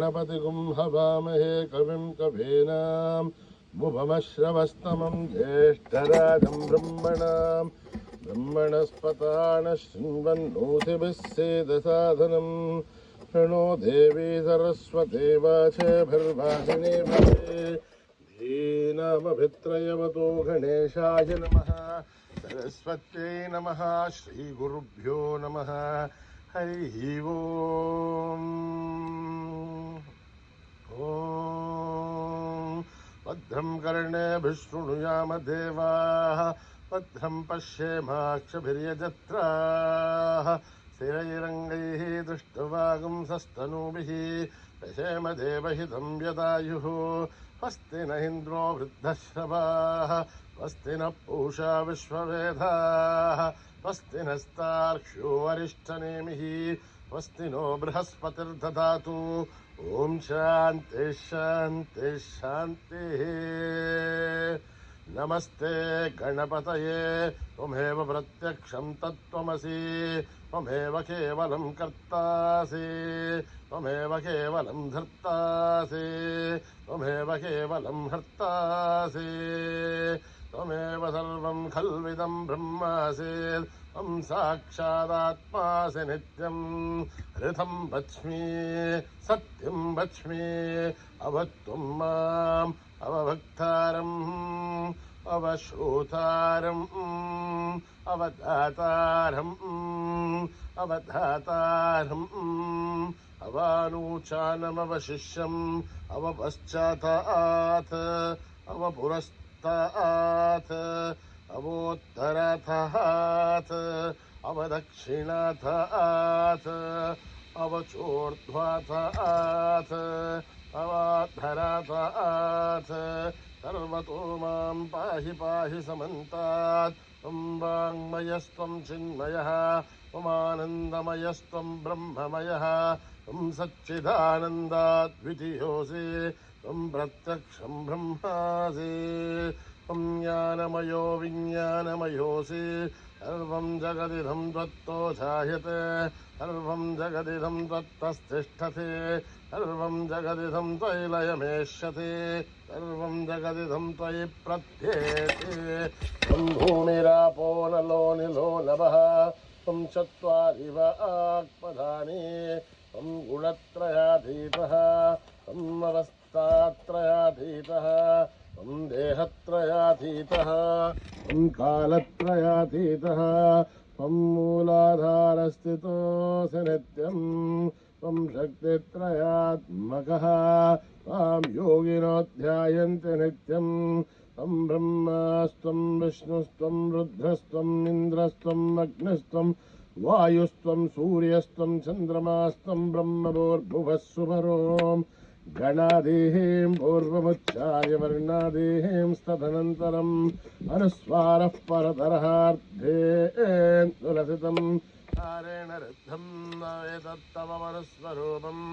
गणपतिगुं हवामहे कविं कवीनां मुभमश्रवस्तमं ज्येष्ठराजं ब्रह्मणस्पतान शृण्वन्नोतिभिः सेदसादनं शृणो देवी सरस्वती वाचभिर्वाचिनीभिः धीनामभित्रयवतो गणेशाय नमः सरस्वत्यै नमः श्रीगुरुभ्यो नमः हरिः ओम् भद्रं कर्णेभिः शृणुयाम देवाः भद्रं पश्येमाक्षभिर्यजत्राः स्थिरैरङ्गैः दृष्टवागुंसस्तनूभिः दशेम देवहितं यदायुः स्वस्ति न इन्द्रो वृद्धश्रवाः स्वस्ति नः पूषा विश्ववेदाः स्वस्ति नस्तार्क्ष्यो अरिष्टनेमिः स्वस्ति नो बृहस्पतिर्दधातु ॐ शान्ति शान्ति शान्तिः। नमस्ते गणपतये त्वमेव प्रत्यक्षं तत्त्वमसि त्वमेव केवलं कर्तासि त्वमेव केवलं धर्तासि त्वमेव केवलं हर्तासि त्वमेव सर्वं खल्विदं ब्रह्मासि त्वं साक्षादात्मासि नित्यं ऋतं वच्मि सत्यं वच्मि अवत्वं माम् अवभक्तारम् अवश्रोतारम् अवधातारम् अवधातारम् अवानूचानमवशिष्यम् अवपश्चातात् अवपुरस्तात् अवोत्तराथात् अवदक्षिणाथात् अवचोर्ध्वाथात् अवाधराथात् सर्वतो मां पाहि पाहि समन्तात् त्वं वाङ्मयस्त्वं चिन्मयः त्वमानन्दमयस्त्वं ब्रह्ममयः त्वं सच्चिदानन्दाद्वितीयोऽसि त्वं प्रत्यक्षं ब्रह्मासि त्वं ज्ञानमयो विज्ञानमयोऽसि सर्वं जगदिदं त्वत्तो जायते सर्वं जगदिदं त्वत्तस्तिष्ठति सर्वं जगदिदं त्वयि लयमेष्यति सर्वं जगदिदं त्वयि प्रत्येति त्वं भूमिरापो नलो निलो नभः त्वं चत्वारि वाक्पदानि त्वं गुणत्रयातीतः त्वम् अवस्थात्रयातीतः त्वं देहत्रयातीतः त्वं कालत्रयातीतः त्वं मूलाधारस्थितोऽसि नित्यं त्वं शक्तित्रयात्मकः त्वां योगिनो ध्यायन्ति नित्यं त्वं ब्रह्मास्त्वं विष्णुस्त्वं रुद्रस्त्वम् इन्द्रस्त्वम् अग्निस्त्वं वायुस्त्वं सूर्यस्त्वं चन्द्रमास्त्वं ब्रह्मभूर्भुवः सुपरों गणादीं पूर्वमुच्चार्य वर्णादीं तदनन्तरम् अनुस्वारः परतरहार्धेऽन्तुलसितम् कारेण ऋद्धं एतत्तव मनुस्वरूपम्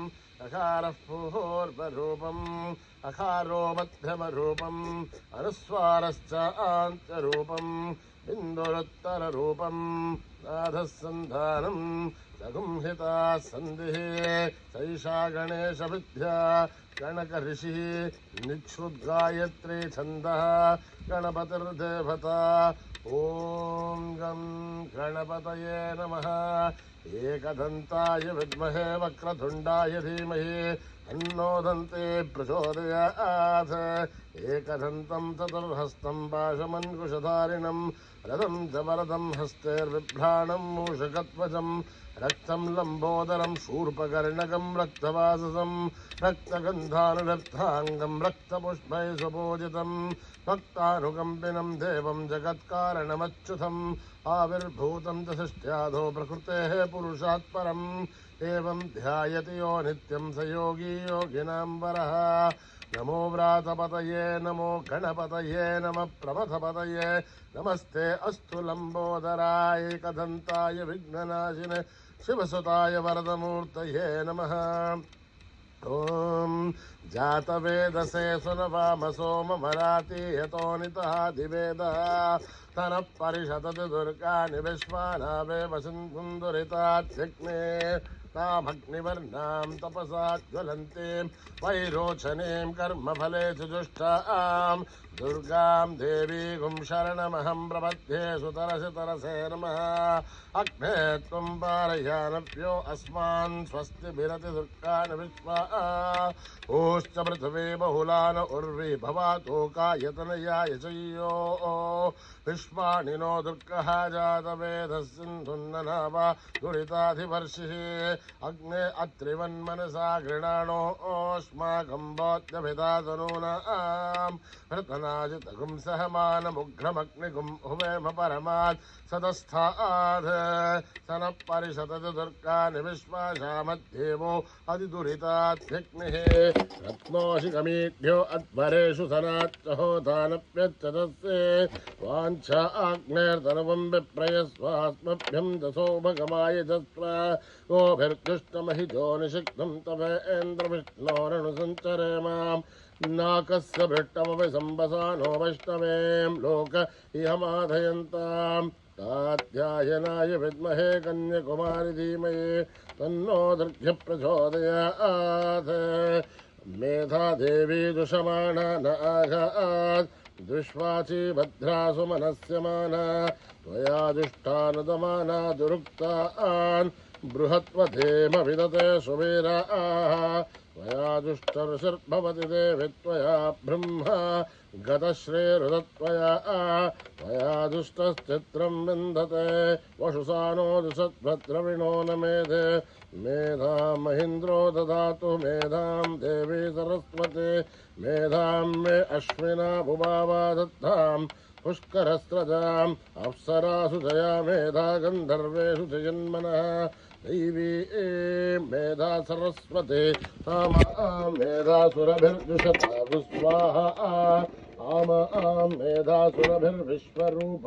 अकारः पूर्वरूपम् अकारो मध्यमरूपम् अनुस्वारश्च आन्त्यरूपम् बिन्दुरुत्तररूपम् नाथः सन्धानम् सगुंहिता सन्धिः सैषा गणेशविद्या गणकऋषिः निक्षुद्गायत्री छन्दः गणपतिर्देवता ॐ गं गणपतये नमः एकदन्ताय विद्महे वक्रतुण्डाय धीमहि तन्नो दन्ते प्रचोदयात् एकदन्तं चतुर्हस्तं पाशमङ्कुशधारिणं रथं च वरदं हस्तैर्बिभ्राणं मूषकध्वजं रक्तं लम्बोदरं शूर्पकर्णकं रक्तवाससं रक्तगन्धानुरक्ताङ्गं रक्तपुष्पैः सुपूजितं भक्तानुकम्पिनं देवं जगत्कारणमच्युतम् आविर्भूतं च सृष्ट्यादौ प्रकृतेः पुरुषात् परम् एवं ध्यायति यो नित्यं स योगी योगिनां वरः नमो व्रातपतये नमो गणपतये नमः प्रमथपतये नमस्ते अस्तु लम्बोदराय एकदन्ताय विघ्ननाशिने शिवसुताय वरदमूर्तये नमः ॐ जातवेदसे सुनवामसो ममराति यतो नितः दिवेदः तनः परिषदति दुर्गाणि विश्वानावेव सिन्धुन्दुरितात्यग्ने तामग्निवर्णां तपसा ज्वलन्तीं वैरोचनीं कर्मफले जुजुष्टां दुर्गां देवीं शरणमहं प्रपद्ये सुतरसे तरसे नमः अग्ने त्वं पारयानव्यो अस्मान् स्वस्ति विरति दुर्गान् विश्वा ऊश्च पृथिवी बहुलान उर्वी भवातोकायतनयाय चय्यो विश्वानि नो दुर्गः जातवेदः सिन्धुन्ननावा दुरिताधिवर्षिः अग्ने अत्रिवन्मनसा गृणाणोऽस्माकं बोध्यभिदातनूनां हृतनाजितगुं सहमानमुग्रमग्निगुं हुवेम परमात् सदस्थात् सनः परिषदति दुर्गानि विश्वासामद्देवो अधिदुरितात्यग्निः रत्नोषिकमीढ्यो अध्वरेषु सनाच्चहोदानप्यच्चतस्ते वाञ्छा आग्नेर्तनवं विप्रयस्वास्मभ्यं दशोभगमाय जस्व गोभिर्दुष्टमहिजो निषिक्तं तवेन्द्रविष्णोरनुसञ्चरे माम् नाकस्य भृष्टमपि सम्बसानो वैष्णवें लोक इहमाधयन्तां कात्यायनाय विद्महे कन्याकुमारि धीमहि तन्नो दुर्गे प्रचोदयात् मेधा देवी दुषमाणा न आघात् दुष्वाची भद्रासु मनस्यमाना त्वया दुष्टानुदमाना दुरुक्तान् बृहत्वधेम विदते सुवीराः त्वया दुष्टऋषिर्भवति देवि त्वया ब्रह्मा गतश्रीरुदत्वया त्वया दुष्टश्चित्रं विन्दते वशुसानो दुषद्भद्रविणो न मेधे मेधां महीन्द्रो ददातु मेधां देवी सरस्वती मेधां मे अश्विना भुभावा दत्तां पुष्करस्रजाम् अप्सरासु जया मेधा गन्धर्वेषु जयन्मनः दैवी मेधा सरस्वती मेधासुरभिर्जुषता स्वाहा मेधासुरभिर्विश्वरूप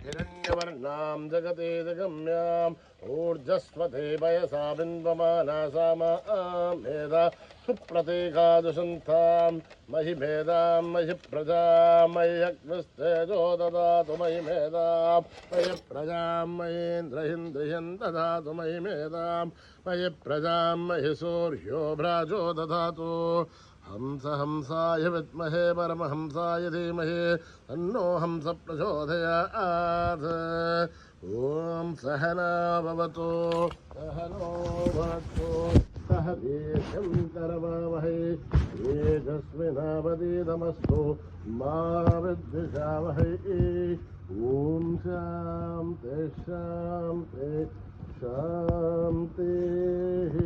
हिरण्यवर्णां जगते जगम्याम् ऊर्जस्वते वयसा बिन्वमाना सा मेधा सुप्रतीका दुषन्तां महि मेधां महि प्रजां मयि अग्निस्तेजो ददातु मयि मेधां मयि प्रजां मयीन्द्रहिन्द्रियं ददातु मयि मेधां मयि प्रजां मयि सूर्यो भ्राजो ददातु हंसाय विद्महे परमहंसाय धीमहि तन्नो हंस प्रचोदयात् ॐ सहना भवतु सहनो भवतु सह वीर्यं करवावहै तेजस्विनावधीतमस्तु मा विद्विषावहै ॐ शान्ति शान्ति शान्तिः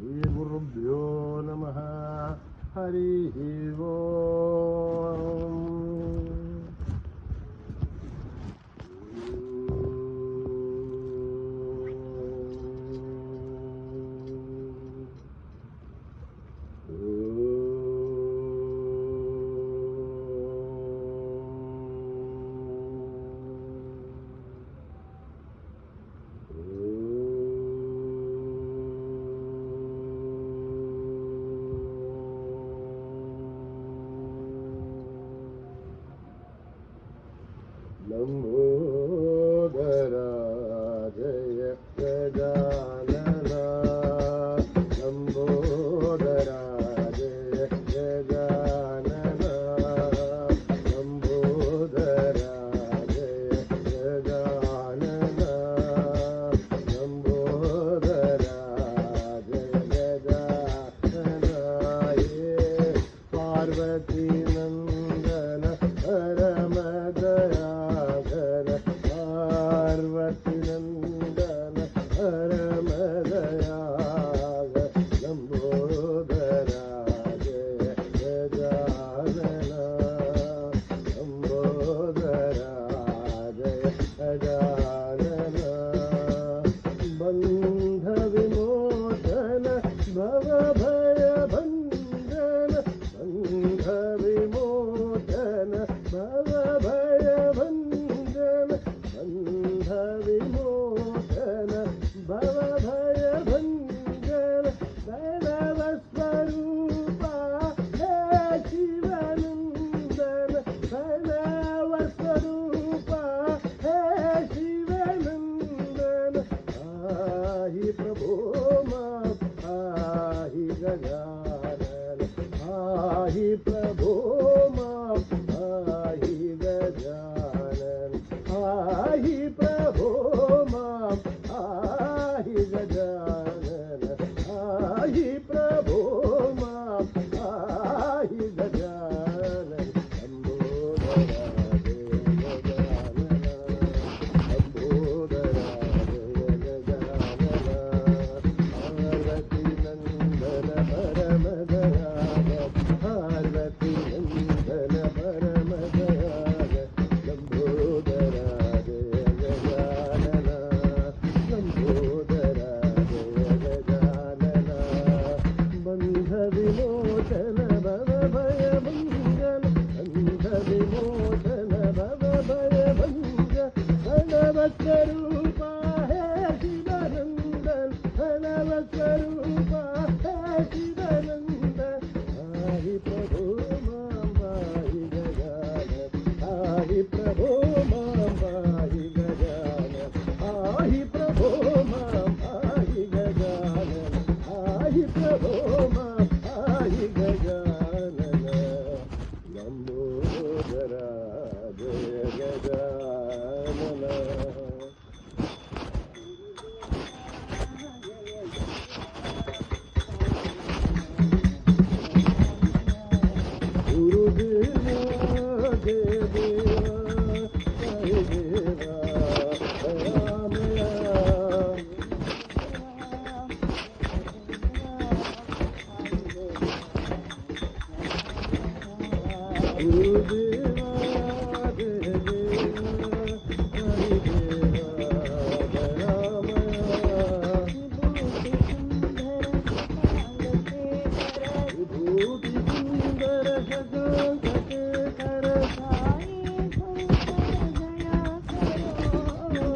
श्रीगुरुभ्यो नमः हरिः ओम् लंबोदरा जय गजानना लंबोदरा जय गजानना लंबोदरा जय गजानना लंबोदरा जय गजानना ये पार्वती नंदन परमदया पार्वतीनन्दन परमदयाग लंबोदरा जय गजानना लंबोदरा जय गजानना बन्ध विमोचन भव भय भंजन बन्ध विमोचन भव भय भंजन बन्ध विमोचन भव भय भंजन दैव स्वरूपा हे शिवनंदन दैव स्वरूपा हे शिवनंदन आहि गजानन पाहि प्रभो मां पाहि गजानन पाहि प्रभो मां पाहि गजानन पाहि प्रभो मां पाहि गजानन लंबोदरा जय गजानन लंबोदरा जय गजानन पार्वती नंदन परम दयाल पार्वती नंदन परम दयाल लंबोदरा जय गजानन लंबोदरा जय गजानन बंध विमोचन भव भय भंजन बंध विमोचन भव भय भंजन भगवत स्वरूपा है शिवानंदन भगवत स्वरूपा है शिवानंदन पाहि प्रभो मां पाहि गजानन पाहि प्रभो मां पाहि गजानन पाहि प्रभो मां पाहि गजानन पाहि प्रभो मां पाहि गजानन लंबोदरा जय गजानन गुरुदेवा जय देवा जय देवा रामया गुरुदेवा जय देवा हरि देवा रामया विभूति सुंदर सदांते कर साई शंकर दया करो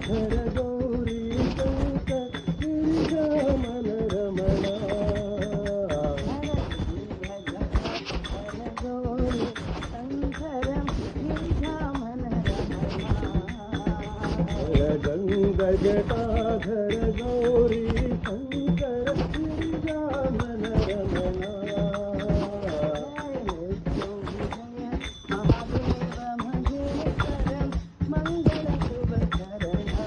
गौरी शंकर गिरिजामन रमणा गौरी शंकर गिरिजामन गंग जटाधर गौरी शंकर गिरिजामन रमणा मृत्युंजय महादेव महेश्वर मंगल शुभ करणा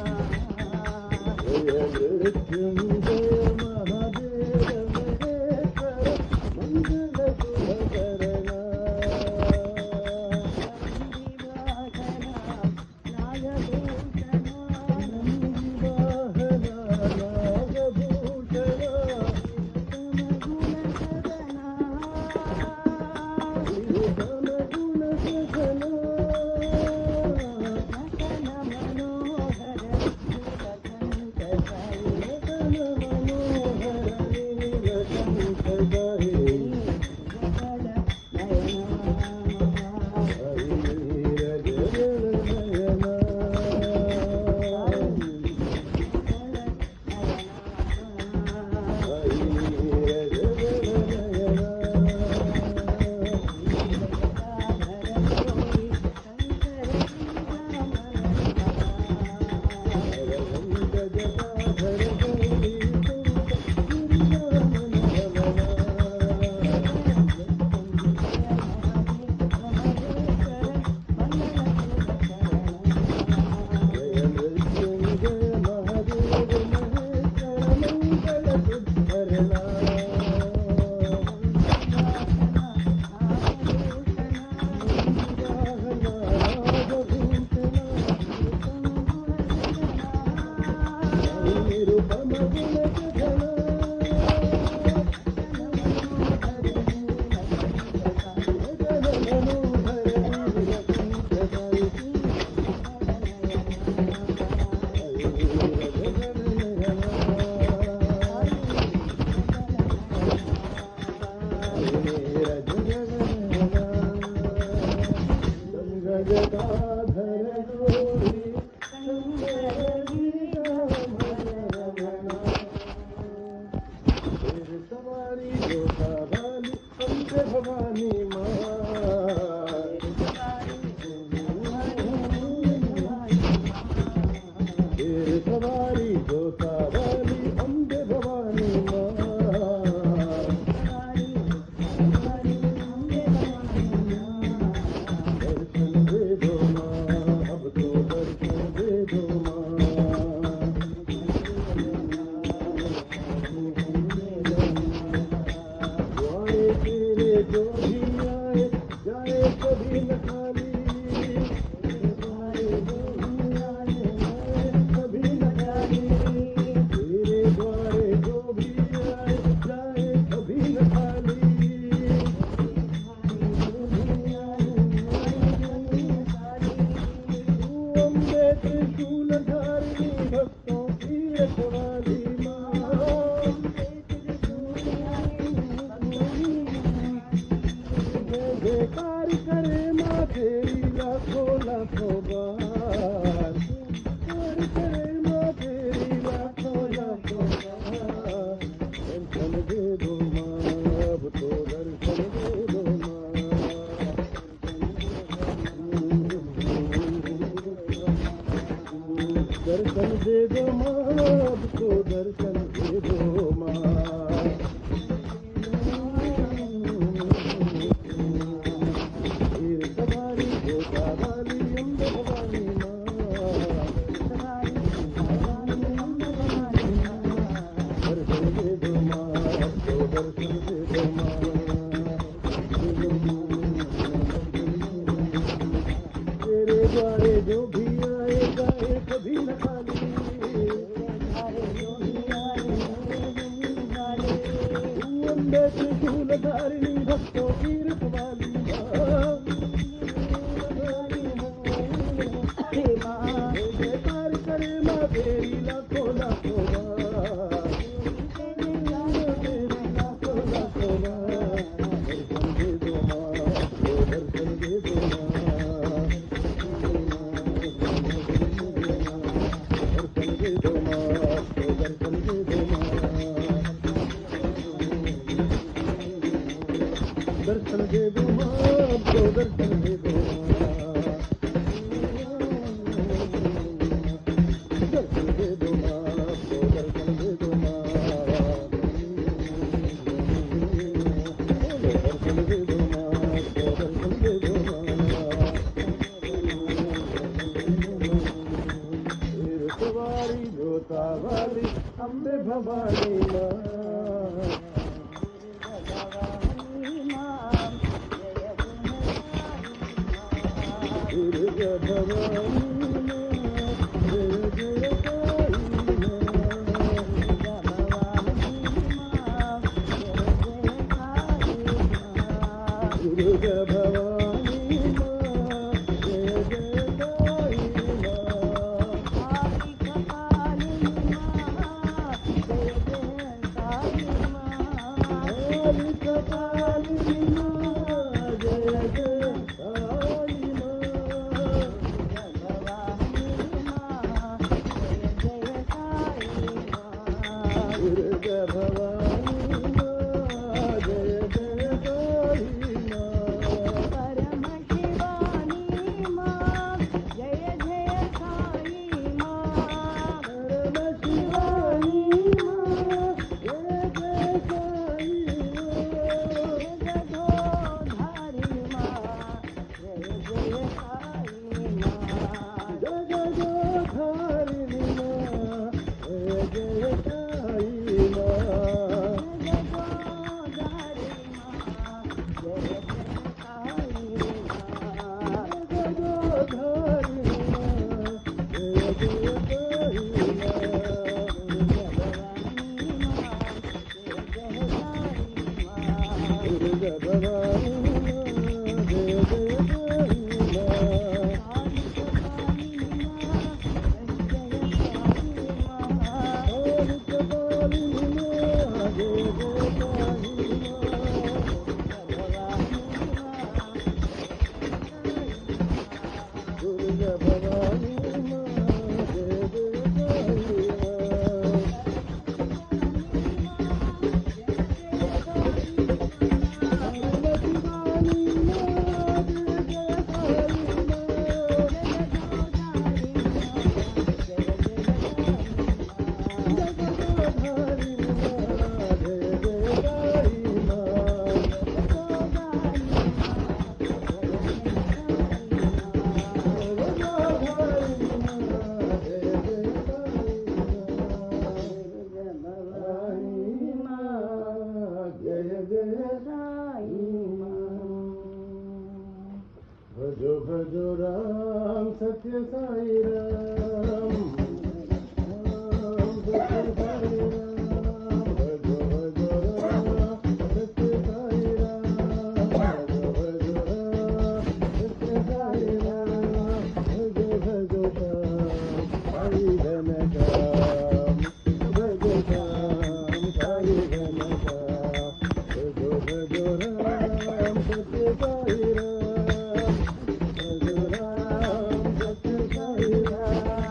दर्शन दे दो माँ, अब तो दर्शन दे दो माँ। वीर सवारी जोधा वाली अम्बे भवानी माँ, दर्शन दे दो माँ, अब तो दर्शन दे दो माँ। तेरे द्वारे जो भी आए जाए कभी न खाली, अम्बे त्रिशूलधारिणी भक्तों की रखवाली जयकार करे माँ तेरी लाखों लाखों दर्शन दे दो माँ, दर्शन दे दो माँ। दर्शन दे दो माँ, हमको दर्शन दे दो माँ, दर्शन दे दो माँ, हमको दर्शन दे दो माँ, दर्शन दे दो माँ, हमको दर्शन दे दो माँ, फिर सवारी जोता वाली अम्बे भवानी माँ, दुर्गा भवानी माँ, जय जय काली माँ, दुर्गा भवानी माँ, जय जय काली माँ, काली कपालिनी माँ, जय जय काली माँ, दुर्गा भवानी माँ, जय जय काली माँ, परम शिवानी माँ, जय जय साई माँ, परम शिवानी माँ, जय जय साई माँ, जगदोधारी माँ, जय जय साई माँ, जगदोधारिणी माँ, जय जय साई माँ, जगदोधारी माँ, जय जय साई माँ, जगदोधारिणी माँ, जय जय साई माँ, दुर्गा भवानी माँ, जय जय साई माँ, दुर्गा भवानी माँ, जय जय साई माँ, दुर्गा भवानी माँ, जय जय साई माँ, परम शिवानी माँ, जय जय साई माँ, जगदोधारिणी माँ, जय जय साई माँ, जगदोधारिणी माँ, जय जय साई माँ, भवानी माँ, जय जय साई माँ, भजो भजो राम सत्य साई राम, राम सत्य साई राम, भजो भजो राम सत्य साई राम, भजो भजो राम सत्य साई राम, भजो भजो राम साई घन श्याम, भजो श्याम साई घन श्याम, भजो भजो राम सत्य साई राम, भजो राम सत्य साई राम,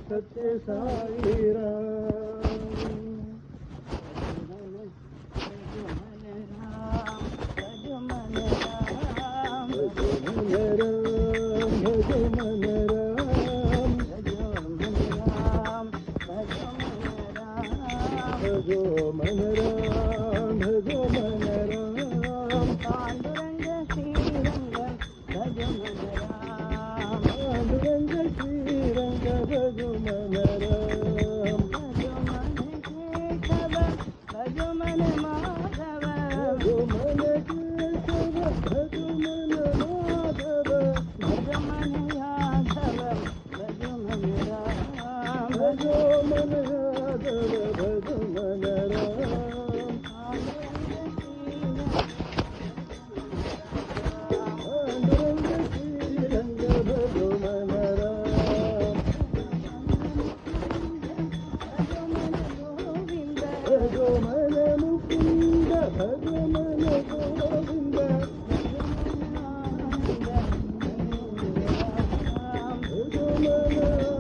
सत्य साई राम भजो मन राम भजो मन राम भजो मन राम भजो मन राम पांडुरंग श्रीरंग भजो मन राम पांडुरंग श्रीरंग भजो मन राम भजो मन केशव भजो मन माधव भजो मन केशव भजो मन माधव भजो मन यादव भजो मन राम भजो मन यादव भजो मन राम पांडुरंग श्रीरंग भजो मन राम भजो मन मुकुंद भजो मन गोविंद भजो मन आनंद भजो मन राम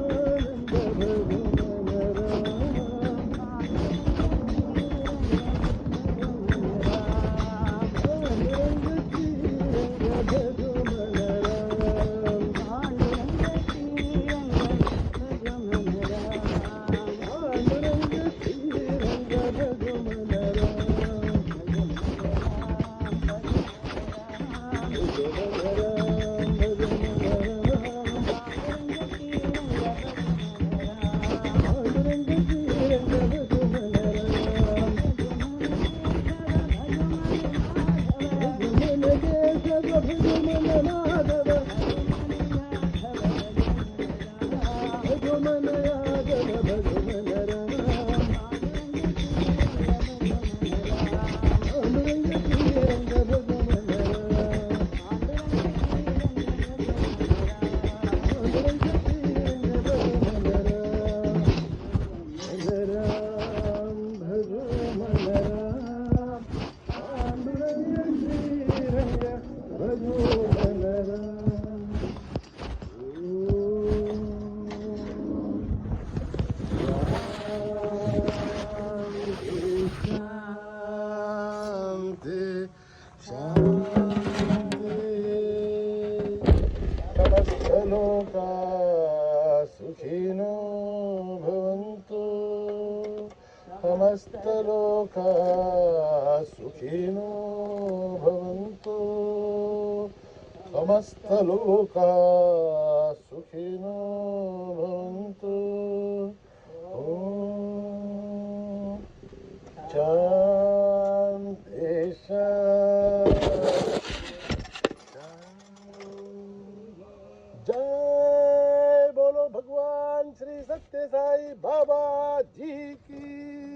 पांडुरंग श्रीरंग भजो मन राम पांडुरंग श्रीरंग भजो मन राम पांडुरंग श्रीरंग भजो मन राम भजो मन राम भजो मन राम पांडुरंग श्रीरंग भजो मन राम भजो मन केशव भजो मन माधव भजो मन यादव भजो मन राम पांडुरंग श्रीरंग भजो मन राम पांडुरंग श्रीरंग भजो मन राम भजो मन राम पांडुरंग श्रीरंग भजो मन राम शांति शांति समस्त लोका सुखिनो भवन्तु समस्त लोका सुखिनो भवन्तु समस्त लोका सुखिनो भवन्तु ॐ शान्ति जय बोलो भगवान श्री सत्य साई बाबा जी की